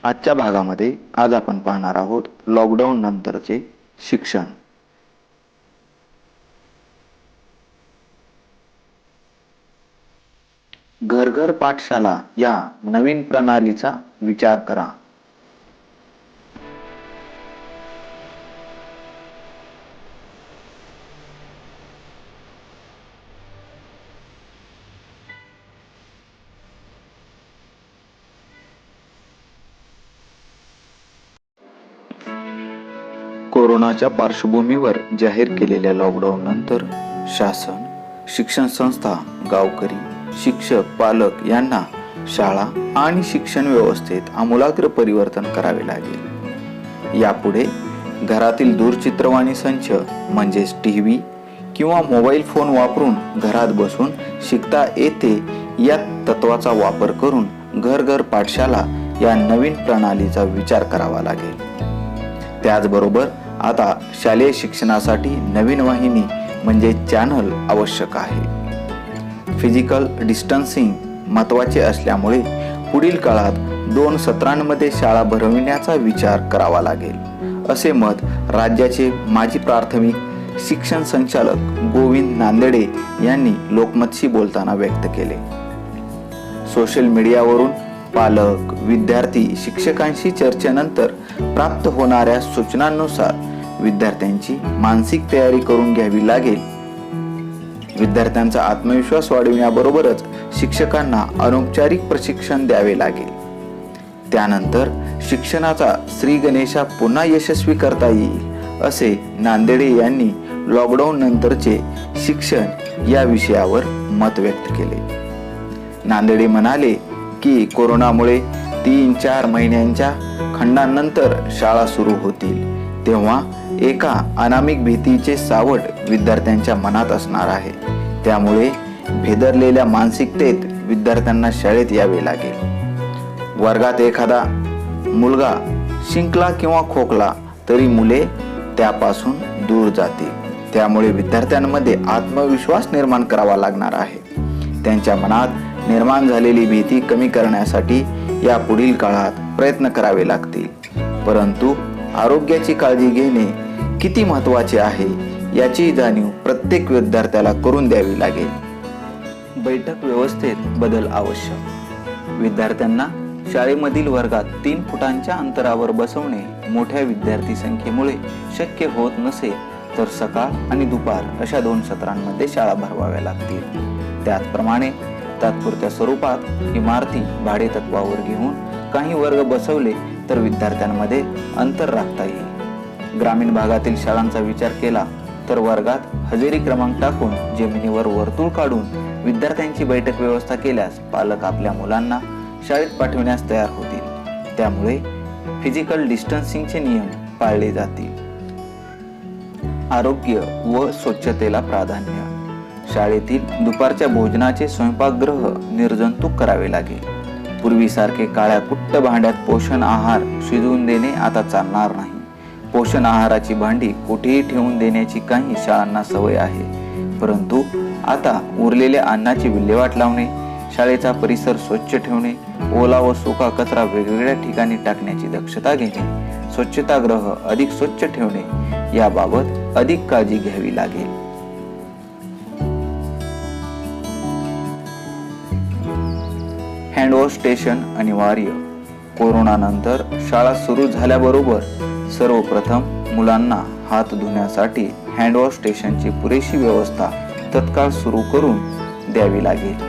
आजच्या भागामध्ये आज आपण पाहणार आहोत लॉकडाऊन नंतरचे शिक्षण. घर घर पाठशाला या नवीन प्रणालीचा विचार करा. कोरोनाच्या पार्श्वभूमीवर जाहीर केलेल्या लॉकडाऊन नंतर शासन, शिक्षण संस्था, गावकरी, शिक्षक, पालक यांना शाळा आणि शिक्षण व्यवस्थेत आमूलाग्र परिवर्तन करावे लागेल. यापुढे घरातील दूरचित्रवाणी संच म्हणजेच टीव्ही किंवा मोबाईल फोन वापरून घरात बसून शिकता येते या तत्वाचा वापर करून घर घर पाठशाला या नवीन प्रणालीचा विचार करावा लागेल. त्याचबरोबर आता शालेय शिक्षणासाठी नवीन वाहिनी म्हणजे चॅनल आवश्यक आहे. फिजिकल डिस्टन्सिंग महत्त्वाचे असल्यामुळे पुढील काळात 2 सत्रांमध्ये शाळा भरविण्याचा विचार करावा लागेल, असे मत राज्याचे माजी प्राथमिक शिक्षण संचालक गोविंद नांदेडे यांनी लोकमतशी बोलताना व्यक्त केले. सोशल मीडियावरून पालक, विद्यार्थी, शिक्षकांशी चर्चेनंतर प्राप्त होणाऱ्या सूचनांनुसार विद्यार्थ्यांची मानसिक तयारी करून घ्यावी लागेल. विद्यार्थ्यांचा आत्मविश्वास वाढविण्याबरोबरच शिक्षकांना अनौपचारिक प्रशिक्षण द्यावे लागेल. त्यानंतर शिक्षणाचा श्री गणेशा पुन्हा यशस्वी करता येईल, असे नांदेडे यांनी लॉकडाऊन नंतरचे शिक्षण या विषयावर मत व्यक्त केले. नांदेडे म्हणाले की कोरोनामुळे 3-4 महिन्यांच्या खंडानंतर शाळा सुरू होतील, तेव्हा एका अनामिक भीतीचे सावट विद्यार्थ्यांच्या मनात असणार आहे. त्यामुळे भेदरलेल्या मानसिकतेत विद्यार्थ्यांना शाळेत यावे लागेल. वर्गात एखादा मुलगा शिंकला किंवा खोकला तरी मुले त्यापासून दूर जातील. त्यामुळे विद्यार्थ्यांमध्ये आत्मविश्वास निर्माण करावा लागणार आहे. त्यांच्या मनात निर्माण झालेली भीती कमी करण्यासाठी या पुढील काळात प्रयत्न करावे लागतील. परंतु आरोग्याची काळजी घेणे किती महत्त्वाचे आहे याची जाणीव प्रत्येक विद्यार्थ्याला करून द्यावी लागेल. बैठक व्यवस्थेत बदल आवश्यक. विद्यार्थ्यांना शाळेमधील वर्गात 3 फुटांच्या अंतरावर बसवणे मोठ्या विद्यार्थी संख्येमुळे शक्य होत नसेल तर सकाळ आणि दुपार अशा 2 सत्रांमध्ये शाळा भरवाव्या लागतील. त्याचप्रमाणे तात्पुरत्या स्वरूपात इमारती भाडेतत्वावर घेऊन काही वर्ग बसवले तर विद्यार्थ्यांमध्ये अंतर राखता येईल. ग्रामीण भागातील शाळांचा विचार केला तर वर्गात हजेरी क्रमांक टाकून जमिनीवर वर्तुळ काढून विद्यार्थ्यांची बैठक व्यवस्था केल्यास पालक आपल्या मुलांना शाळेत पाठविण्यास तयार होतील. त्यामुळे फिजिकल डिस्टन्सिंगचे नियम पाळले जातील. आरोग्य व स्वच्छतेला प्राधान्य. शाळेतील दुपारच्या भोजनाचे स्वयंपाकगृह निर्जंतुक करावे लागेल. पूर्वीसारखे काळ्या कुट्ट भांड्यात पोषण आहार शिजवून देणे आता चालणार नाही. पोषण आहाराची भांडी कुठेही ठेवून देण्याची काही शाळांना सवय आहे, परंतु आता उरलेल्या अन्नाची विल्हेवाट लावणे, शाळेचा परिसर स्वच्छ ठेवणे, ओला व सुका कचरा वेगवेगळ्या ठिकाणी टाकण्याची दक्षता घेणे, स्वच्छतागृह अधिक स्वच्छ ठेवणे याबाबत अधिक काळजी घ्यावी लागेल. हँडवॉश स्टेशन अनिवार्य. कोरोनानंतर शाळा सुरू झाल्याबरोबर सर्वप्रथम मुलांना हात धुण्यासाठी हँडवॉश स्टेशनची पुरेशी व्यवस्था तत्काळ सुरू करून द्यावी लागेल.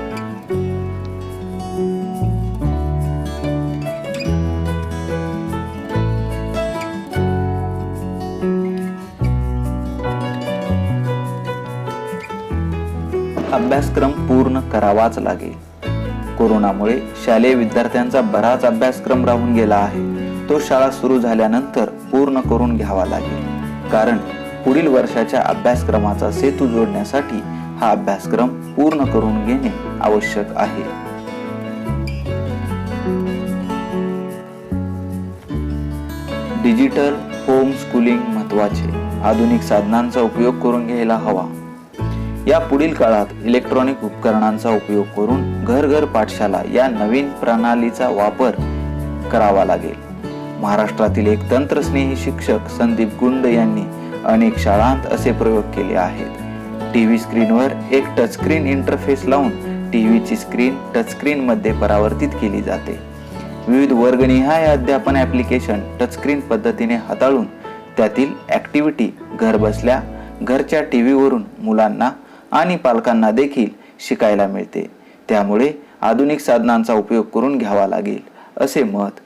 अभ्यासक्रम पूर्ण करावाच लागेल. कोरोनामुळे शालेय विद्यार्थ्यांचा बराच अभ्यासक्रम राहून गेला आहे. तो शाळा सुरू झाल्यानंतर पूर्ण करून घ्यावा लागेल, कारण पुढील वर्षाच्या अभ्यासक्रमाचा सेतू जोडण्यासाठी हा अभ्यासक्रम पूर्ण करून घेणे आवश्यक आहे. डिजिटल होम स्कूलिंग महत्त्वाचे. आधुनिक साधनांचा उपयोग करून घ्यायला हवा. या पुढील काळात इलेक्ट्रॉनिक उपकरणांचा उपयोग करून घर घर पाठशाला या नवीन प्रणालीचा वापर करावा लागेल. महाराष्ट्रातील एक तंत्रस्नेही शिक्षक संदीप गुंड यांनी अनेक शाळांत असे प्रयोग केले आहेत. टीव्ही स्क्रीनवर एक टचस्क्रीन इंटरफेस लावून टीव्हीची स्क्रीन टचस्क्रीन मध्ये परावर्तित केली जाते. विविध वर्गनिहाय अध्यापन ॲप्लिकेशन टचस्क्रीन पद्धतीने हाताळून त्यातील ॲक्टिव्हिटी घरबसल्या घरच्या टीव्हीवरून मुलांना आणि पालकांना देखील शिकायला मिळते. त्यामुळे आधुनिक साधनांचा उपयोग करून घ्यावा लागेल असे मत